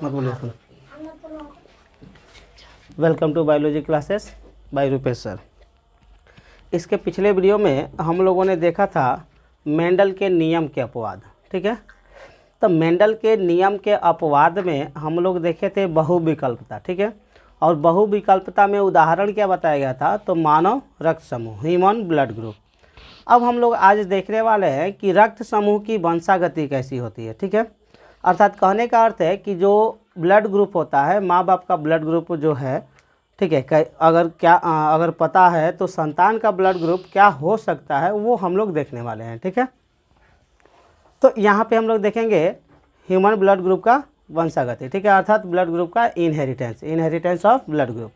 मत बोलिए सुनो। Welcome to biology classes by Rupesh sir. इसके पिछले वीडियो में हम लोगों ने देखा था मेंडल के नियम के अपवाद, ठीक है। तो मेंडल के नियम के अपवाद में हम लोग देखे थे बहुविकल्पता, ठीक है। और बहुविकल्पता में उदाहरण क्या बताया गया था, तो मानव रक्त समूह, ह्यूमन ब्लड ग्रुप। अब हम लोग आज देखने वाले हैं कि रक्त समूह की वंशागति कैसी होती है, ठीक है। अर्थात कहने का अर्थ है कि जो ब्लड ग्रुप होता है, माँ बाप का ब्लड ग्रुप जो है, ठीक है, अगर पता है तो संतान का ब्लड ग्रुप क्या हो सकता है वो हम लोग देखने वाले हैं, ठीक है। तो यहाँ पे हम लोग देखेंगे ह्यूमन ब्लड ग्रुप का वंशागति, ठीक है, अर्थात ब्लड ग्रुप का इनहेरिटेंस ऑफ ब्लड ग्रुप।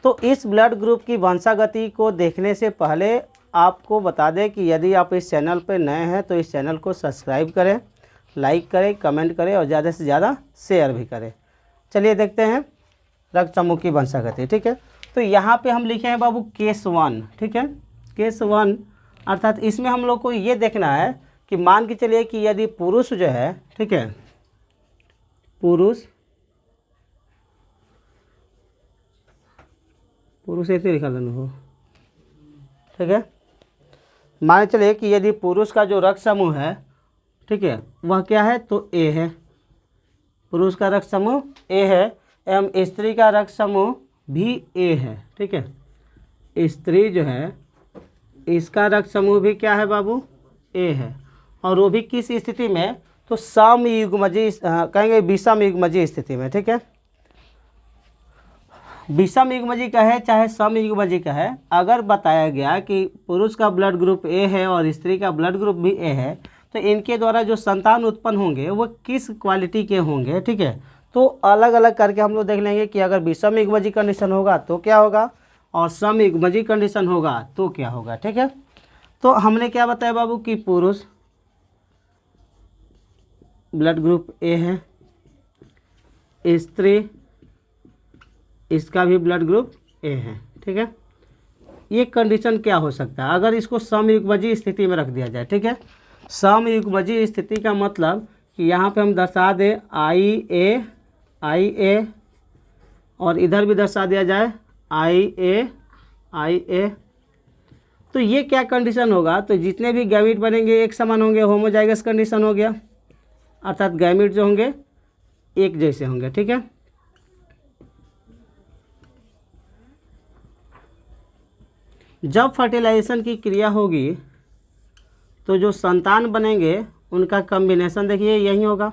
तो इस ब्लड ग्रुप की वंशागति को देखने से पहले आपको बता दें कि यदि आप इस चैनल पर नए हैं तो इस चैनल को सब्सक्राइब करें, लाइक करें, कमेंट करें और ज़्यादा से ज़्यादा शेयर भी करें। चलिए देखते हैं रक्त समूह की वंशागति, ठीक है। तो यहाँ पे हम लिखे हैं बाबू केस 1, ठीक है, केस 1। अर्थात इसमें हम लोग को ये देखना है कि मान के चलिए कि यदि पुरुष जो है, ठीक है, पुरुष ऐसे लिखा लेना हो, ठीक है। मान चलिए कि यदि पुरुष का जो रक्त समूह है, ठीक है, वह क्या है, तो ए है। पुरुष का रक्त समूह ए है एवं स्त्री का रक्त समूह भी ए है, ठीक है। स्त्री जो है इसका रक्त समूह भी क्या है बाबू, ए है। और वो भी किस स्थिति में, तो समयुग्मजीय कहेंगे विषमयुग्मजीय स्थिति में, ठीक है। विषमयुग्मजीय का है चाहे समयुग्मजीय का है, अगर बताया गया कि पुरुष का ब्लड ग्रुप ए है और स्त्री का ब्लड ग्रुप भी ए है तो इनके द्वारा जो संतान उत्पन्न होंगे वो किस क्वालिटी के होंगे, ठीक है। तो अलग अलग करके हम लोग देख लेंगे कि अगर विषमयुग्मजीय कंडीशन होगा तो क्या होगा और समयुग्मजीय कंडीशन होगा तो क्या होगा, ठीक है। तो हमने क्या बताया बाबू कि पुरुष ब्लड ग्रुप ए है, स्त्री इसका भी ब्लड ग्रुप ए है, ठीक है। ये कंडीशन क्या हो सकता है अगर इसको समयुग्मजीय स्थिति में रख दिया जाए, ठीक है। समयुग्मजीय स्थिति का मतलब कि यहाँ पे हम दर्शा दें आई ए और इधर भी दर्शा दिया जाए आई ए। तो ये क्या कंडीशन होगा, तो जितने भी गैमीट बनेंगे एक समान होंगे, होमोजाइगस कंडीशन हो गया, अर्थात गैमीट जो होंगे एक जैसे होंगे, ठीक है। जब फर्टिलाइजेशन की क्रिया होगी तो जो संतान बनेंगे उनका कॉम्बिनेशन देखिए यही होगा,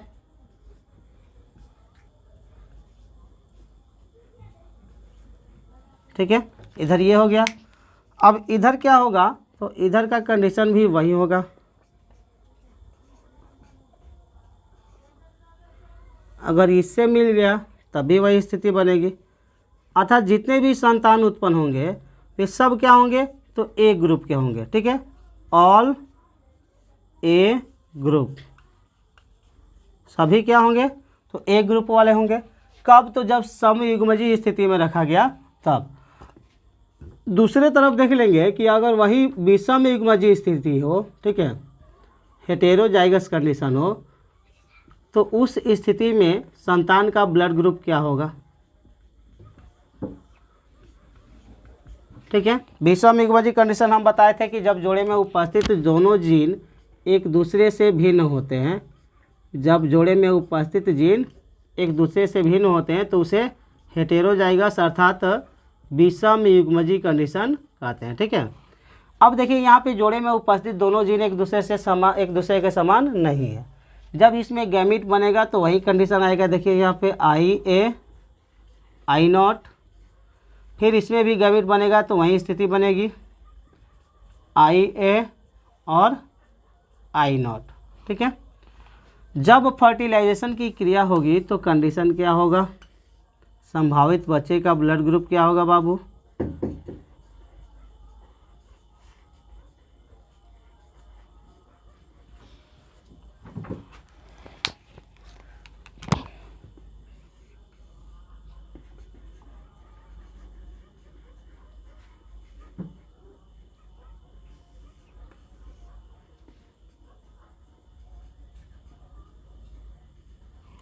ठीक है। इधर ये हो गया। अब इधर क्या होगा, तो इधर का कंडीशन भी वही होगा। अगर इससे मिल गया तभी वही स्थिति बनेगी। अर्थात जितने भी संतान उत्पन्न होंगे वे सब क्या होंगे, तो ए ग्रुप के होंगे, ठीक है, ऑल ए ग्रुप, सभी क्या होंगे, तो ए ग्रुप वाले होंगे। कब, तो जब समयुग्मजीय स्थिति में रखा गया तब। दूसरे तरफ देख लेंगे कि अगर वही विषमयुग्मजीय स्थिति हो, ठीक है, हेटेरोजाइगस कंडीशन हो, तो उस स्थिति में संतान का ब्लड ग्रुप क्या होगा, ठीक है। विषमयुग्मजीय कंडीशन हम बताए थे कि जब जोड़े में उपस्थित दोनों जीन एक दूसरे से भिन्न होते हैं, जब जोड़े में उपस्थित जीन एक दूसरे से भिन्न होते हैं तो उसे हेटेरोजाइगस अर्थात विषमयुग्मजीय कंडीशन कहते हैं, ठीक है। अब देखिए यहाँ पे जोड़े में उपस्थित दोनों जीन एक दूसरे के समान नहीं है। जब इसमें गैमीट बनेगा तो वही कंडीशन आएगा, देखिए यहाँ पे आई नॉट। फिर इसमें भी गैमीट बनेगा तो वही स्थिति बनेगी आई ए और आई नॉट, ठीक है। जब फर्टिलाइजेशन की क्रिया होगी तो कंडीशन क्या होगा, संभावित बच्चे का ब्लड ग्रुप क्या होगा बाबू,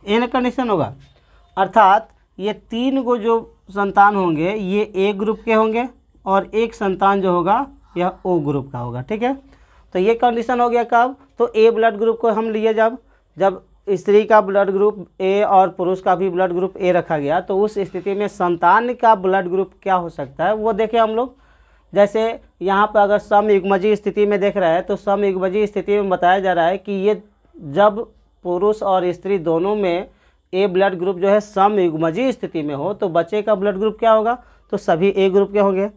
एन कंडीशन होगा। अर्थात ये 3 को जो संतान होंगे ये ए ग्रुप के होंगे और एक संतान जो होगा यह ओ ग्रुप का होगा। ठीक है, तो ये कंडीशन हो गया कब, तो ए ब्लड ग्रुप को हम लिए जब स्त्री का ब्लड ग्रुप ए और पुरुष का भी ब्लड ग्रुप ए रखा गया, तो उस स्थिति में संतान का ब्लड ग्रुप क्या हो सकता है वो देखें हम लोग। जैसे यहाँ पर अगर समयुग्मजीय स्थिति में देख रहा है तो समयुग्मजीय स्थिति में बताया जा रहा है कि ये जब पुरुष और स्त्री दोनों में ए ब्लड ग्रुप जो है समयुग्मजीय स्थिति में हो तो बच्चे का ब्लड ग्रुप क्या होगा, तो सभी ए ग्रुप के होंगे।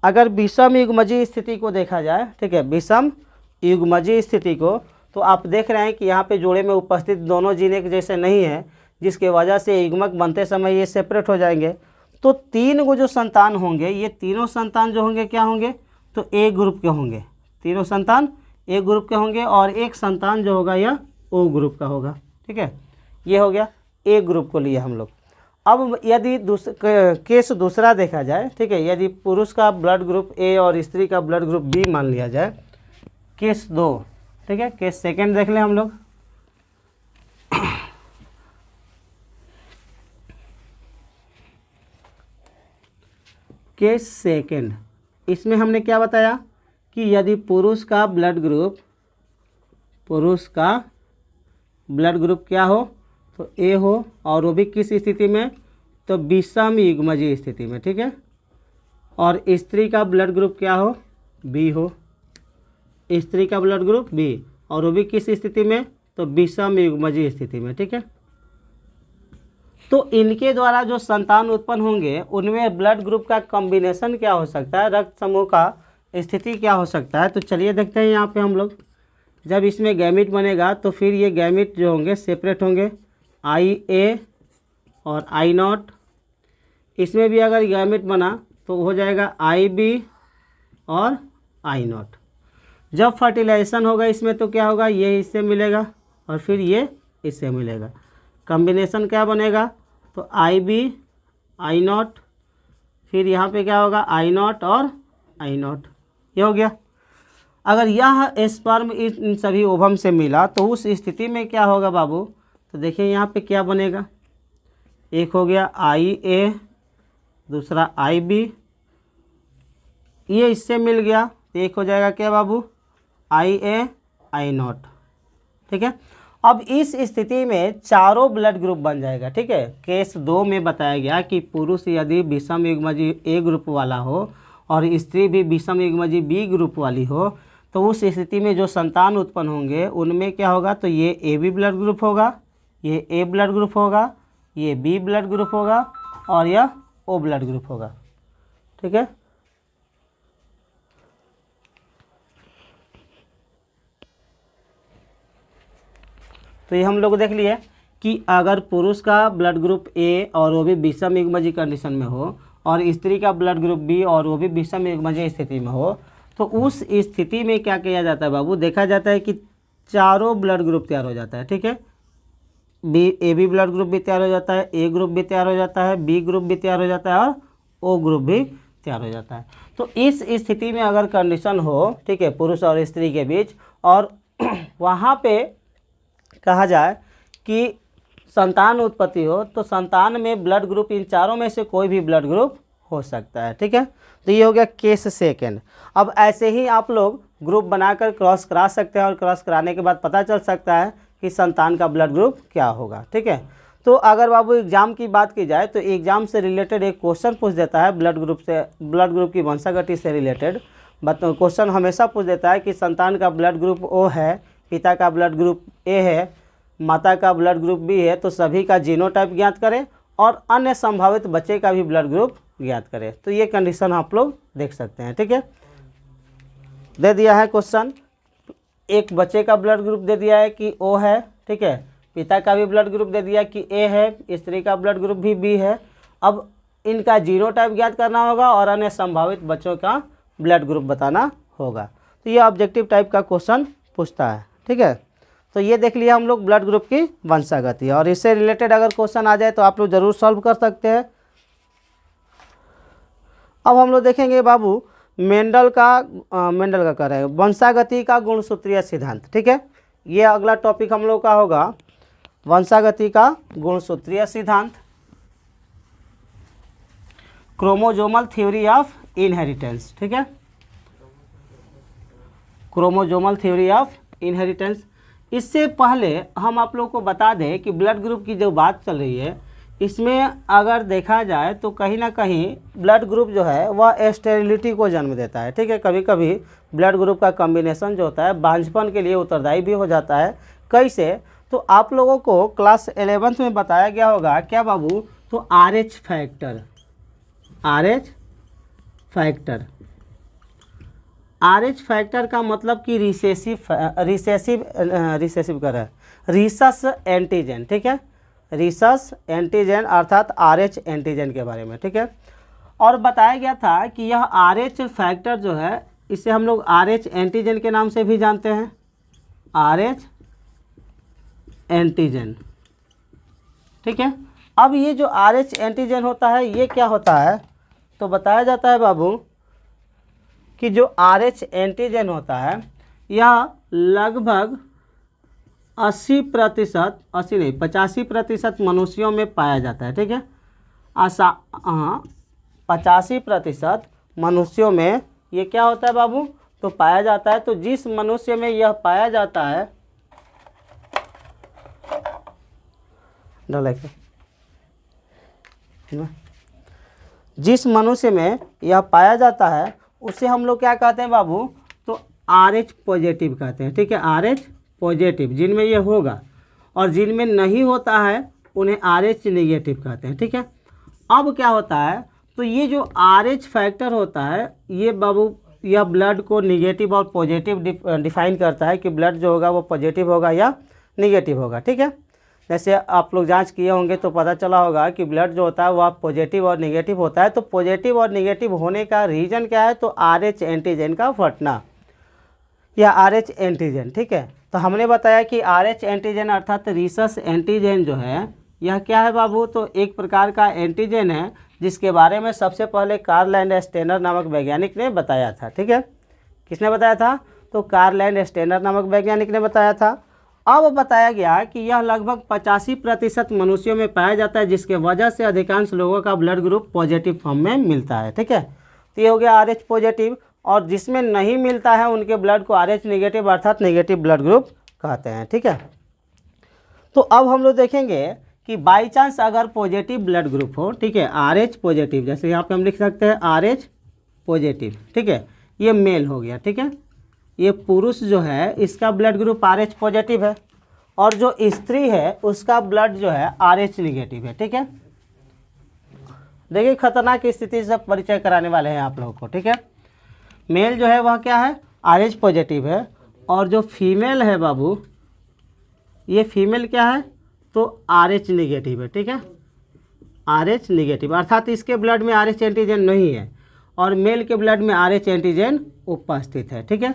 अगर विषम युग्मजीय स्थिति को देखा जाए, ठीक है, विषम युग्मजीय स्थिति को, तो आप देख रहे हैं कि यहाँ पे जोड़े में उपस्थित दोनों जीन एक जैसे नहीं है, जिसके वजह से युग्मक बनते समय ये सेपरेट हो जाएंगे। तो 3 को जो संतान होंगे ये तीनों संतान जो होंगे क्या होंगे, तो ए ग्रुप के होंगे, तीनों संतान ए ग्रुप के होंगे और एक संतान जो होगा यह ओ ग्रुप का होगा। ठीक है, ये हो गया ए ग्रुप को लिए हम लोग। अब यदि केस दूसरा देखा जाए, ठीक है, यदि पुरुष का ब्लड ग्रुप ए और स्त्री का ब्लड ग्रुप बी मान लिया जाए, केस 2, ठीक है, केस सेकंड देख लें हम लोग। केस सेकंड, इसमें हमने क्या बताया कि यदि पुरुष का ब्लड ग्रुप क्या हो, तो ए हो, और वो भी किस स्थिति में, तो विषम युग्मजीय स्थिति में। ठीक है, और स्त्री का ब्लड ग्रुप क्या हो, बी हो, स्त्री का ब्लड ग्रुप बी, और वो भी किस स्थिति में, तो विषम युग्मजीय स्थिति में। ठीक है, तो इनके द्वारा जो संतान उत्पन्न होंगे उनमें ब्लड ग्रुप का कॉम्बिनेशन क्या हो सकता है, रक्त समूह का स्थिति क्या हो सकता है। तो चलिए देखते हैं यहाँ पे हम लोग, जब इसमें गैमिट बनेगा तो फिर ये गैमिट जो होंगे सेपरेट होंगे, आई ए और आई नॉट। इसमें भी अगर गैमिट बना तो हो जाएगा आई बी और आई नॉट। जब फर्टिलाइजेशन होगा इसमें तो क्या होगा, ये इससे मिलेगा और फिर ये इससे मिलेगा, कॉम्बिनेशन क्या बनेगा, तो आई बी आई नॉट, फिर यहाँ पे क्या होगा, आई नॉट और आई नॉट, ये हो गया। अगर यह स्पर्म इन सभी ओवम से मिला तो उस स्थिति में क्या होगा बाबू, तो देखिए यहाँ पे क्या बनेगा, एक हो गया आई ए, दूसरा आई बी, ये इससे मिल गया, एक हो जाएगा क्या बाबू, आई ए आई नॉट। ठीक है, अब इस स्थिति में चारों ब्लड ग्रुप बन जाएगा। ठीक है, केस 2 में बताया गया कि पुरुष यदि विषम युग्मजीय ए ग्रुप वाला हो और स्त्री भी विषम युग्मजीय बी ग्रुप वाली हो, तो उस स्थिति में जो संतान उत्पन्न होंगे उनमें क्या होगा, तो ये ए बी ब्लड ग्रुप होगा, ये ए ब्लड ग्रुप होगा, ये बी ब्लड ग्रुप होगा और यह ओ ब्लड ग्रुप होगा। ठीक है, तो ये हम लोग देख लिए कि अगर पुरुष का ब्लड ग्रुप ए और वो भी विषम युग्मजीय कंडीशन में हो और स्त्री का ब्लड ग्रुप बी और वो भी विषम युग्मजीय स्थिति में हो, तो उस स्थिति में क्या किया जाता है बाबू, देखा जाता है कि चारों ब्लड ग्रुप तैयार हो जाता है। ठीक है, ए बी ब्लड ग्रुप भी तैयार हो जाता है, ए ग्रुप भी तैयार हो जाता है, बी ग्रुप भी तैयार हो जाता है और ओ ग्रुप भी तैयार हो जाता है। तो इस स्थिति में अगर कंडीशन हो, ठीक है, पुरुष और स्त्री के बीच, और वहाँ पे कहा जाए कि संतान उत्पत्ति हो, तो संतान में ब्लड ग्रुप इन चारों में से कोई भी ब्लड ग्रुप हो सकता है। ठीक है, तो ये हो गया केस सेकंड। अब ऐसे ही आप लोग ग्रुप बनाकर क्रॉस करा सकते हैं और क्रॉस कराने के बाद पता चल सकता है कि संतान का ब्लड ग्रुप क्या होगा। ठीक है, तो अगर बाबू एग्जाम की बात की जाए तो एग्जाम से रिलेटेड एक क्वेश्चन पूछ देता है ब्लड ग्रुप की वंशागति से रिलेटेड क्वेश्चन हमेशा पूछ देता है कि संतान का ब्लड ग्रुप ओ है, पिता का ब्लड ग्रुप ए है, माता का ब्लड ग्रुप बी है, तो सभी का जीनोटाइप ज्ञात करें और अन्य संभावित बच्चे का भी ब्लड ग्रुप ज्ञात करें। तो ये कंडीशन आप लोग देख सकते हैं। ठीक है, दे दिया है क्वेश्चन, एक बच्चे का ब्लड ग्रुप दे दिया है कि ओ है, ठीक है, पिता का भी ब्लड ग्रुप दे दिया कि ए है, स्त्री का ब्लड ग्रुप भी बी है। अब इनका जीनोटाइप ज्ञात करना होगा और अन्य संभावित बच्चों का ब्लड ग्रुप बताना होगा। तो ये ऑब्जेक्टिव टाइप का क्वेश्चन पूछता है। ठीक है, तो ये देख लिया हम लोग ब्लड ग्रुप की वंशागति, और इससे रिलेटेड अगर क्वेश्चन आ जाए तो आप लोग ज़रूर सॉल्व कर सकते हैं। अब हम लोग देखेंगे बाबू मेंडल का कह रहे हैं वंशागति का गुणसूत्रीय सिद्धांत। ठीक है, ये अगला टॉपिक हम लोग का होगा, वंशागति का गुणसूत्रीय सिद्धांत। क्रोमोजोमल थ्योरी ऑफ इनहेरिटेंस, ठीक है, क्रोमोजोमल थ्योरी ऑफ इनहेरिटेंस। इससे पहले हम आप लोग को बता दें कि ब्लड ग्रुप की जो बात चल रही है, इसमें अगर देखा जाए तो कहीं ना कहीं ब्लड ग्रुप जो है वह स्टेरिलिटी को जन्म देता है, ठीक है। कभी कभी ब्लड ग्रुप का कॉम्बिनेशन जो होता है बांझपन के लिए उत्तरदायी भी हो जाता है। कैसे? तो आप लोगों को क्लास 11th में बताया गया होगा क्या बाबू, तो RH factor, RH factor, RH factor का मतलब कि रिसेसिव कर रहा है, रिसस एंटीजन, ठीक है, रिसस एंटीजन अर्थात RH एंटीजन के बारे में, ठीक है। और बताया गया था कि यह RH फैक्टर जो है इसे हम लोग RH एंटीजन के नाम से भी जानते हैं, RH एंटीजन, ठीक है। अब ये जो RH एंटीजन होता है ये क्या होता है, तो बताया जाता है बाबू कि जो RH एंटीजन होता है यह लगभग 85% मनुष्यों में पाया जाता है, ठीक है। 85% मनुष्यों में ये क्या होता है बाबू, तो पाया जाता है। तो जिस मनुष्य में यह पाया जाता है, जिस मनुष्य में यह पाया जाता है उसे हम लोग क्या कहते हैं बाबू, तो RH पॉजिटिव कहते हैं, ठीक है, RH पॉजिटिव जिनमें ये होगा, और जिनमें नहीं होता है उन्हें RH नेगेटिव कहते हैं, ठीक है। अब क्या होता है, तो ये जो RH फैक्टर होता है ये बाबू यह ब्लड को निगेटिव और पॉजिटिव डिफाइन करता है कि ब्लड जो होगा वो पॉजिटिव होगा या निगेटिव होगा, ठीक है। जैसे आप लोग जांच किए होंगे तो पता चला होगा कि ब्लड जो होता है वह पॉजिटिव और निगेटिव होता है। तो पॉजिटिव और निगेटिव होने का रीज़न क्या है, तो RH एंटीजन का फटना या RH एंटीजन, ठीक है। तो हमने बताया कि RH एंटीजन अर्थात रिसस एंटीजन जो है यह क्या है बाबू, तो एक प्रकार का एंटीजन है जिसके बारे में सबसे पहले कार्ल एंड स्टेनर नामक वैज्ञानिक ने बताया था, ठीक है। किसने बताया था, तो कार्ल एंड स्टेनर नामक वैज्ञानिक ने बताया था। अब बताया गया कि यह लगभग 85% मनुष्यों में पाया जाता है, जिसके वजह से अधिकांश लोगों का ब्लड ग्रुप पॉजिटिव फॉर्म में मिलता है, ठीक है। तो ये हो गया RH पॉजिटिव, और जिसमें नहीं मिलता है उनके ब्लड को RH नेगेटिव अर्थात नेगेटिव ब्लड ग्रुप कहते हैं, ठीक है। तो अब हम लोग देखेंगे कि बाई चांस अगर पॉजिटिव ब्लड ग्रुप हो, ठीक है, RH पॉजिटिव, जैसे यहाँ पे हम लिख सकते हैं RH पॉजिटिव, ठीक है, ये मेल हो गया, ठीक है। ये पुरुष जो है इसका ब्लड ग्रुप RH पॉजिटिव है, और जो स्त्री है उसका ब्लड जो है RH नेगेटिव है, ठीक है। देखिए खतरनाक स्थिति से परिचय कराने वाले हैं आप लोगों को, ठीक है। मेल जो है वह क्या है, RH पॉजिटिव है, और जो फीमेल है बाबू ये फीमेल क्या है, तो RH नेगेटिव है, ठीक है, RH नेगेटिव अर्थात इसके ब्लड में RH एंटीजन नहीं है और मेल के ब्लड में RH एंटीजन उपस्थित है, ठीक है।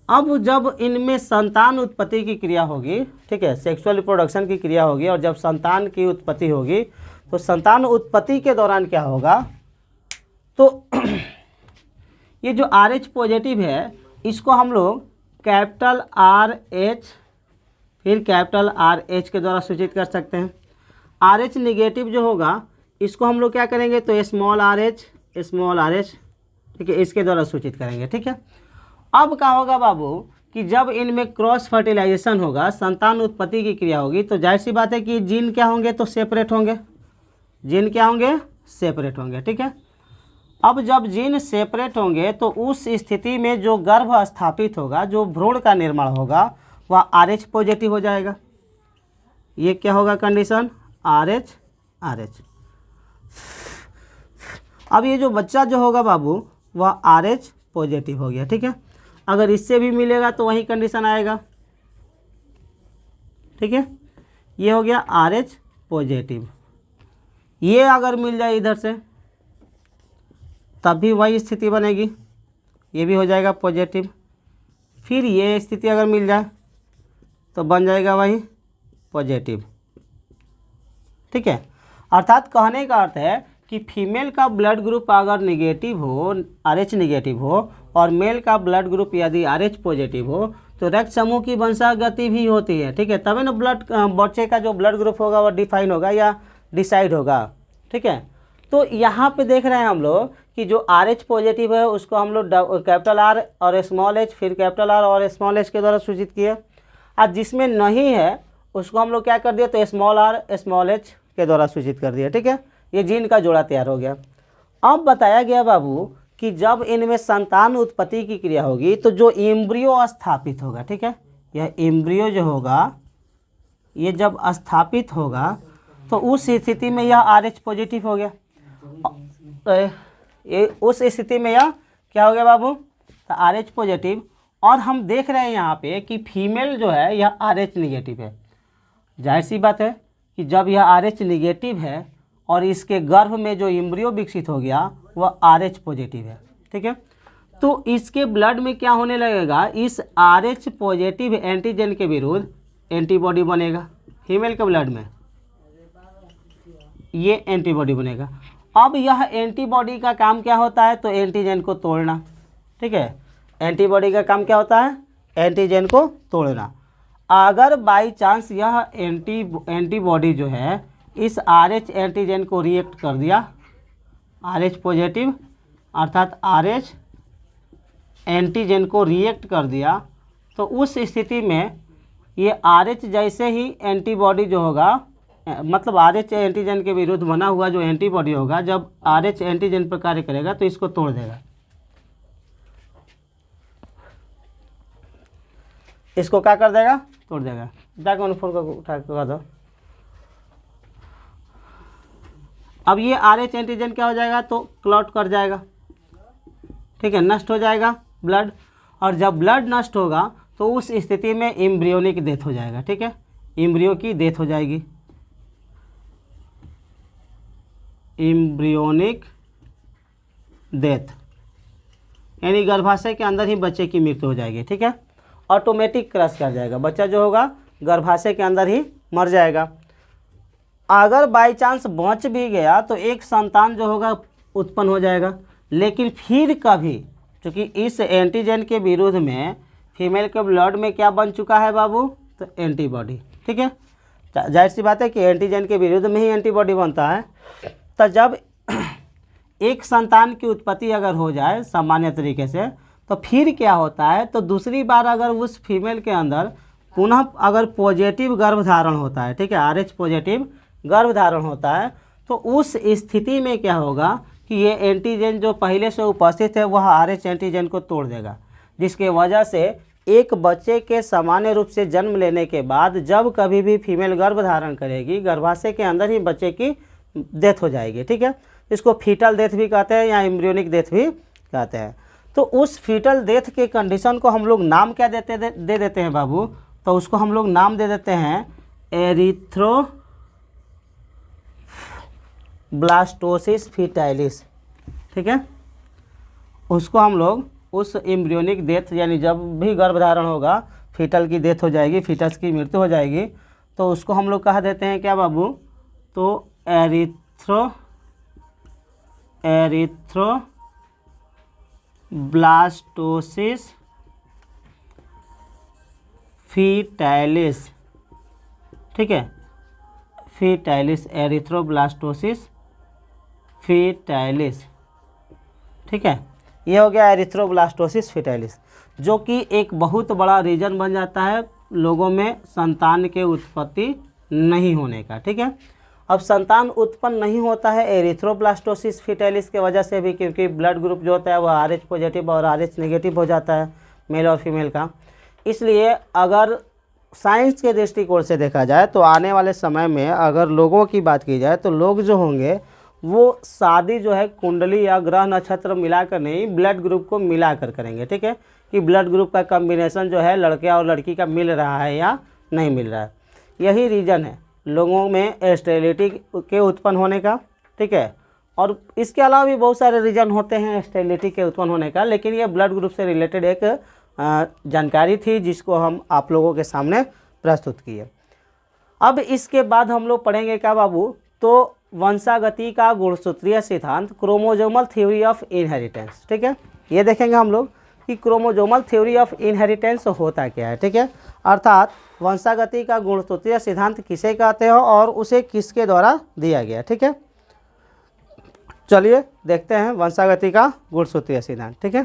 अब जब इनमें संतान उत्पत्ति की क्रिया होगी, ठीक है, सेक्सुअल रिप्रोडक्शन की क्रिया होगी, और जब संतान की उत्पत्ति होगी तो संतान उत्पत्ति के दौरान क्या होगा, तो ये जो RH पॉजिटिव है इसको हम लोग कैपिटल RH फिर कैपिटल RH के द्वारा सूचित कर सकते हैं। RH नेगेटिव जो होगा इसको हम लोग क्या करेंगे, तो स्मॉल RH, ठीक है, इसके द्वारा सूचित करेंगे, ठीक है। अब क्या होगा बाबू कि जब इनमें क्रॉस फर्टिलाइजेशन होगा, संतान उत्पत्ति की क्रिया होगी, तो जाहिर सी बात है कि जीन क्या होंगे, तो सेपरेट होंगे, जीन क्या होंगे, सेपरेट होंगे, ठीक है। अब जब जीन सेपरेट होंगे तो उस स्थिति में जो गर्भ स्थापित होगा, जो भ्रूण का निर्माण होगा, वह RH पॉजिटिव हो जाएगा। ये क्या होगा कंडीशन, RH। अब ये जो बच्चा जो होगा बाबू वह RH पॉजिटिव हो गया, ठीक है। अगर इससे भी मिलेगा तो वही कंडीशन आएगा, ठीक है। ये हो गया RH पॉजिटिव। ये अगर मिल जाए इधर से तब भी वही स्थिति बनेगी, ये भी हो जाएगा पॉजिटिव। फिर ये स्थिति अगर मिल जाए तो बन जाएगा वही पॉजिटिव, ठीक है। अर्थात कहने का अर्थ है कि फीमेल का ब्लड ग्रुप अगर नेगेटिव हो, RH नेगेटिव हो, और मेल का ब्लड ग्रुप यदि RH पॉजिटिव हो, तो रक्त समूह की वंशागति भी होती है, ठीक है। तभी ना बच्चे का जो ब्लड ग्रुप होगा वह डिफाइन होगा या डिसाइड होगा, ठीक है। तो यहाँ पे देख रहे हैं हम लोग कि जो RH पॉजिटिव है उसको हम लोग कैपिटल R और स्मॉल h फिर कैपिटल R और स्मॉल h के द्वारा सूचित किए। और जिसमें नहीं है उसको हम लोग क्या कर दिए, तो स्मॉल r स्मॉल h के द्वारा सूचित कर दिया। ठीक है, ये जीन का जोड़ा तैयार हो गया। अब बताया गया बाबू कि जब इनमें संतान उत्पत्ति की क्रिया होगी तो जो एम्ब्रियो स्थापित होगा, ठीक है, यह एम्ब्रियो जो होगा ये जब स्थापित होगा तो उस स्थिति में यह RH पॉजिटिव हो गया। ये उस स्थिति में यह क्या हो गया बाबू, तो RH पॉजिटिव। और हम देख रहे हैं यहाँ पे कि फीमेल जो है यह RH निगेटिव है। जाहिर सी बात है कि जब यह RH निगेटिव है और इसके गर्भ में जो एम्ब्रियो विकसित हो गया वह RH पॉजिटिव है। ठीक है, तो इसके ब्लड में क्या होने लगेगा, इस RH पॉजिटिव एंटीजन के विरुद्ध एंटीबॉडी बनेगा। फीमेल के ब्लड में ये एंटीबॉडी बनेगा। अब यह एंटीबॉडी का काम क्या होता है, तो एंटीजन को तोड़ना। ठीक है, एंटीबॉडी का काम क्या होता है, एंटीजन को तोड़ना। अगर बाई चांस यह एंटीबॉडी जो है इस RH एंटीजन को रिएक्ट कर दिया, RH पॉजिटिव अर्थात RH एंटीजन को रिएक्ट कर दिया, तो उस स्थिति में ये RH जैसे ही एंटीबॉडी जो होगा, मतलब RH एंटीजन के विरुद्ध बना हुआ जो एंटीबॉडी होगा, जब RH एंटीजन पर कार्य करेगा तो इसको तोड़ देगा। इसको क्या कर देगा, तोड़ देगा। जाकर यूनिफॉर्म को उठा कर दो। अब ये RH एंटीजन क्या हो जाएगा, तो क्लॉट कर जाएगा। ठीक है, नष्ट हो जाएगा ब्लड। और जब ब्लड नष्ट होगा तो उस स्थिति में एम्ब्रियोनिक डेथ हो जाएगा। ठीक है, एम्ब्रियो की डेथ हो जाएगी, एम्ब्रियोनिक डेथ, यानी गर्भाशय के अंदर ही बच्चे की मृत्यु हो जाएगी। ठीक है, ऑटोमेटिक क्रश कर जाएगा, बच्चा जो होगा गर्भाशय के अंदर ही मर जाएगा। अगर बाई चांस बच भी गया तो एक संतान जो होगा उत्पन्न हो जाएगा, लेकिन फिर कभी, क्योंकि इस एंटीजन के विरुद्ध में फीमेल के ब्लड में क्या बन चुका है बाबू, तो एंटीबॉडी। ठीक है, जाहिर सी बात है कि एंटीजन के विरुद्ध में ही एंटीबॉडी बनता है। तो जब एक संतान की उत्पत्ति अगर हो जाए सामान्य तरीके से, तो फिर क्या होता है, तो दूसरी बार अगर उस फीमेल के अंदर पुनः अगर पॉजिटिव गर्भधारण होता है, ठीक है, RH पॉजिटिव गर्भधारण होता है, तो उस स्थिति में क्या होगा कि ये एंटीजन जो पहले से उपस्थित है वह RH एंटीजन को तोड़ देगा, जिसके वजह से एक बच्चे के सामान्य रूप से जन्म लेने के बाद जब कभी भी फीमेल गर्भधारण करेगी, गर्भाशय के अंदर ही बच्चे की डेथ हो जाएगी। ठीक है, इसको फीटल डेथ भी कहते हैं या एम्ब्रियोनिक डेथ भी कहते हैं। तो उस फीटल डेथ के कंडीशन को हम लोग नाम क्या दे देते हैं बाबू, तो उसको हम लोग नाम दे देते हैं एरिथ्रोब्लास्टोसिस फीटाइलिस। ठीक है, उसको हम लोग उस एम्ब्रियोनिक डेथ, यानी जब भी गर्भधारण होगा फीटल की डेथ हो जाएगी, फीटस की मृत्यु हो जाएगी, तो उसको हम लोग कह देते हैं क्या बाबू, तो एरिथ्रोब्लास्टोसिस फीटाइलिस। ठीक है, फीटाइलिस, एरिथ्रोब्लास्टोसिस फीटाइलिस। ठीक है, ये हो गया एरिथ्रोब्लास्टोसिस फीटाइलिस, जो कि एक बहुत बड़ा रीजन बन जाता है लोगों में संतान के उत्पत्ति नहीं होने का। ठीक है, अब संतान उत्पन्न नहीं होता है एरिथ्रोब्लास्टोसिस फीटाइलिस के वजह से भी, क्योंकि ब्लड ग्रुप जो होता है वह RH पॉजिटिव और RH नेगेटिव हो जाता है मेल और फीमेल का। इसलिए अगर साइंस के दृष्टिकोण से देखा जाए तो आने वाले समय में अगर लोगों की बात की जाए तो लोग जो होंगे वो शादी जो है कुंडली या ग्रह नक्षत्र मिलाकर नहीं, ब्लड ग्रुप को मिलाकर करेंगे। ठीक है, कि ब्लड ग्रुप का कॉम्बिनेशन जो है लड़के और लड़की का मिल रहा है या नहीं मिल रहा है। यही रीज़न है लोगों में स्टेरिलिटी के उत्पन्न होने का। ठीक है, और इसके अलावा भी बहुत सारे रीजन होते हैं स्टेरिलिटी के उत्पन्न होने का, लेकिन ये ब्लड ग्रुप से रिलेटेड एक जानकारी थी जिसको हम आप लोगों के सामने प्रस्तुत किए। अब इसके बाद हम लोग पढ़ेंगे क्या बाबू, तो वंशागति का गुणसूत्रीय सिद्धांत, क्रोमोजोमल थ्योरी ऑफ इनहेरिटेंस। ठीक है, ये देखेंगे हम लोग कि क्रोमोजोमल थ्योरी ऑफ इनहेरिटेंस होता क्या है। ठीक है, अर्थात वंशागति का गुणसूत्रीय सिद्धांत किसे कहते हो और उसे किसके द्वारा दिया गया। ठीक है, चलिए देखते हैं वंशागति का गुणसूत्रीय सिद्धांत। ठीक है,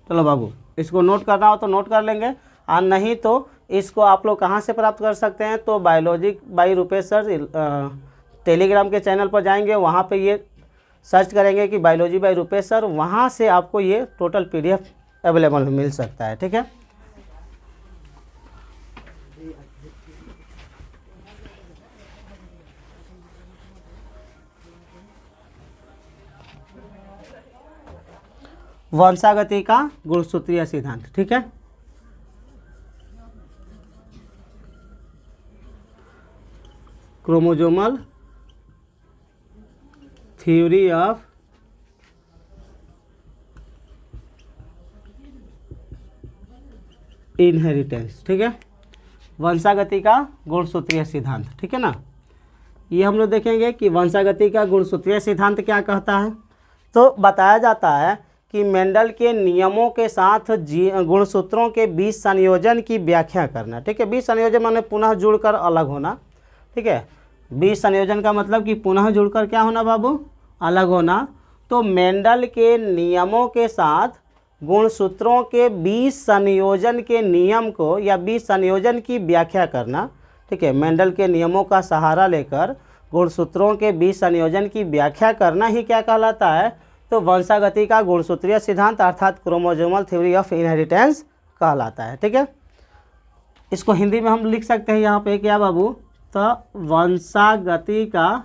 चलो बाबू, इसको नोट करना हो तो नोट कर लेंगे, और नहीं तो इसको आप लोग कहाँ से प्राप्त कर सकते हैं, तो biology by Rupesh sir Telegram के चैनल पर जाएंगे, वहाँ पे ये सर्च करेंगे कि बायोलॉजी बाई रुपेश सर, वहाँ से आपको ये टोटल PDF अवेलेबल मिल सकता है। ठीक है, वंशागति का गुणसूत्रीय सिद्धांत। ठीक है, क्रोमोसोमल थ्योरी ऑफ इनहेरिटेंस। ठीक है, वंशागति का गुणसूत्रीय सिद्धांत। ठीक है ना, ये हम लोग देखेंगे कि वंशागति का गुणसूत्रीय सिद्धांत क्या कहता है। तो बताया जाता है कि मेंडल के नियमों के साथ गुणसूत्रों के बीच संयोजन की व्याख्या करना। ठीक है, बीच संयोजन माने पुनः जुड़कर अलग होना। ठीक है, बीच संयोजन का मतलब कि पुनः जुड़कर क्या होना बाबू, अलग होना। तो मेंडल के नियमों के साथ गुणसूत्रों के बीच संयोजन के नियम को या बीच संयोजन की व्याख्या करना। ठीक है, मेंडल के नियमों का सहारा लेकर गुणसूत्रों के बीच संयोजन की व्याख्या करना ही क्या कहलाता है, तो वंशागति का गुणसूत्रीय सिद्धांत अर्थात क्रोमोसोमल थ्योरी ऑफ इनहेरिटेंस कहलाता है। ठीक है, इसको हिंदी में हम लिख सकते हैं यहाँ पे क्या बाबू, तो वंशागति का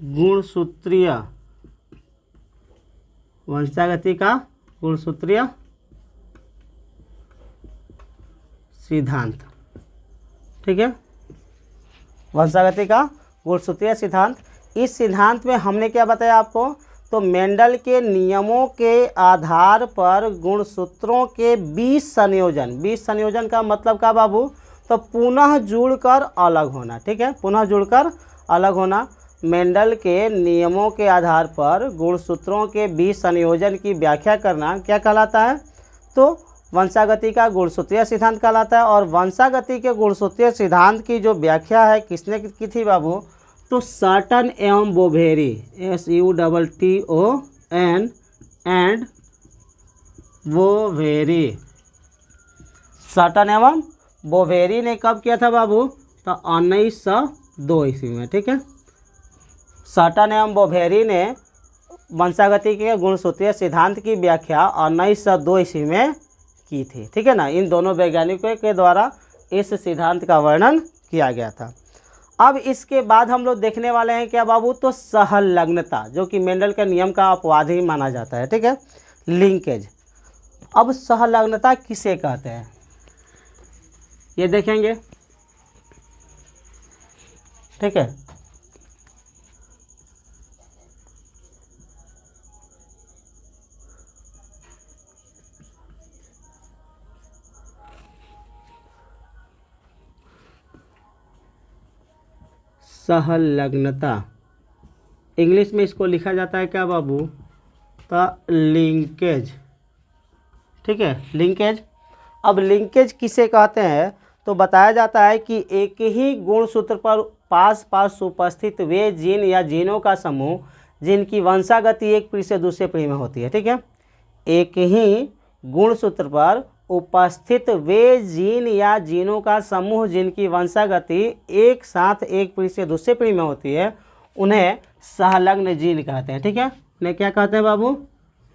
गुणसूत्रीय, वंशागति का गुणसूत्रीय सिद्धांत। ठीक है, वंशागति का गुणसूत्रीय सिद्धांत। इस सिद्धांत में हमने क्या बताया आपको, तो मेंडल के नियमों के आधार पर गुणसूत्रों के बीच संयोजन, बीच संयोजन का मतलब क्या बाबू, तो पुनः जुड़कर अलग होना। ठीक है, पुनः जुड़कर अलग होना। मेंडल के नियमों के आधार पर गुणसूत्रों के बीच संयोजन की व्याख्या करना क्या कहलाता है, तो वंशागति का गुणसूत्रीय सिद्धांत कहलाता है। और वंशागति के गुणसूत्रीय सिद्धांत की जो व्याख्या है किसने की थी बाबू, तो सर्टन एवं Boveri, SUTTON and Boveri, Sutton एवं बोवेरी ने कब किया था बाबू, तो 1902 ईस्वी में। ठीक है, सर्टन एवं बोवेरी ने वंशागति के गुणसूत्रीय सिद्धांत की व्याख्या 1902 ईस्वी में की थी। ठीक है ना, इन दोनों वैज्ञानिकों के द्वारा इस सिद्धांत का वर्णन किया गया था। अब इसके बाद हम लोग देखने वाले हैं क्या बाबू, तो सहलग्नता, जो कि मेंडल के नियम का अपवाद ही माना जाता है। ठीक है, लिंकेज। अब सहलग्नता किसे कहते हैं ये देखेंगे। ठीक है, सहलग्नता, इंग्लिश में इसको लिखा जाता है क्या बाबू, तो लिंकेज। ठीक है, लिंकेज। अब लिंकेज किसे कहते हैं, तो बताया जाता है कि एक ही गुणसूत्र पर पास पास उपस्थित वे जीन या जीनों का समूह जिनकी वंशागति एक पीढ़ी से दूसरे पीढ़ी में होती है। ठीक है, एक ही गुणसूत्र पर उपस्थित वे जीन या जीनों का समूह जिनकी वंशागति एक साथ एक पीढ़ी से दूसरे पीढ़ी में होती है, उन्हें सहलग्न जीन कहते हैं। ठीक है, उन्हें क्या कहते हैं बाबू,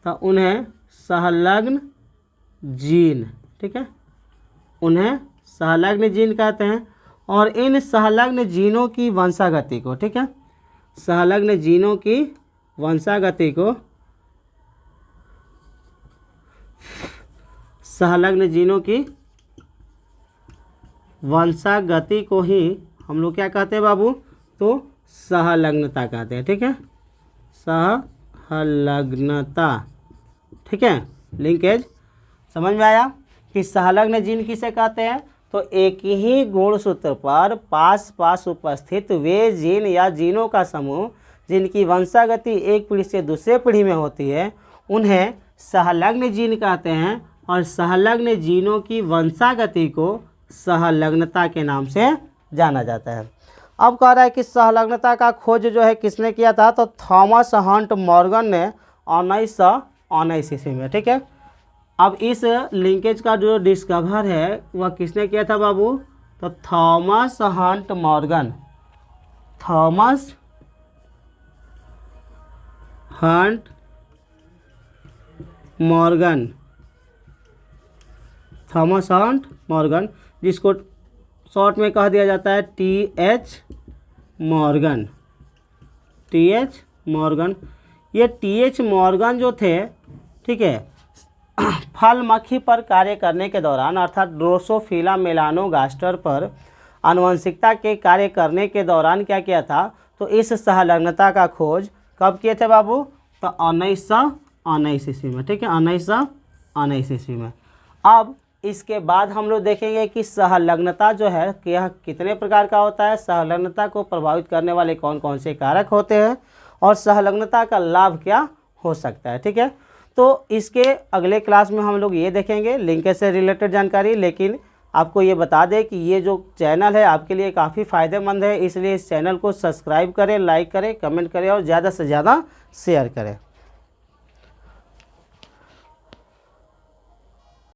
तो उन्हें सहलग्न जीन। ठीक है, उन्हें सहलग्न जीन कहते हैं। और इन सहलग्न जीनों की वंशागति को, ठीक है, सहलग्न जीनों की वंशागति को, सहलग्न जीनों की वंशागति को ही हम लोग क्या कहते हैं बाबू, तो सहलग्नता कहते हैं। ठीक है, सहलग्नता। ठीक है, लिंकेज समझ में आया कि सहलग्न जीन किसे कहते हैं, तो एक ही गुणसूत्र पर पास पास उपस्थित वे जीन या जीनों का समूह जिनकी वंशागति एक पीढ़ी से दूसरे पीढ़ी में होती है, उन्हें सहलग्न जीन कहते हैं। और सहलग्न जीनों की वंशागति को सहलग्नता के नाम से जाना जाता है। अब कह रहा है कि सहलग्नता का खोज जो है किसने किया था, तो थॉमस हंट मॉर्गन ने 1919 ईस्वी में, ठीक है। अब इस लिंकेज का जो डिस्कवर है वह किसने किया था बाबू, तो Thomas Hunt Morgan, Thomas Hunt Morgan, Thomas Hunt Morgan, जिसको शॉर्ट में कह दिया जाता है टी.एच. Morgan, TH. मॉर्गन। ये टी.एच. मॉर्गन जो थे, ठीक है, फल मक्खी पर कार्य करने के दौरान अर्थात ड्रोसोफिला मेलानोगास्टर पर आनुवंशिकता के कार्य करने के दौरान क्या किया था, तो इस सहलग्नता का खोज कब किए थे बाबू, तो 1919 ईस्वी में, ठीक है, 1919 ईस्वी में। अब इसके बाद हम लोग देखेंगे कि सहलग्नता जो है कि यह कितने प्रकार का होता है, सहलग्नता को प्रभावित करने वाले कौन कौन से कारक होते हैं और सहलग्नता का लाभ क्या हो सकता है, ठीक है। तो इसके अगले क्लास में हम लोग ये देखेंगे लिंकेज से रिलेटेड जानकारी। लेकिन आपको ये बता दें कि ये जो चैनल है आपके लिए काफ़ी फ़ायदेमंद है, इसलिए इस चैनल को सब्सक्राइब करें, लाइक करें, कमेंट करें और ज़्यादा से ज़्यादा शेयर करें।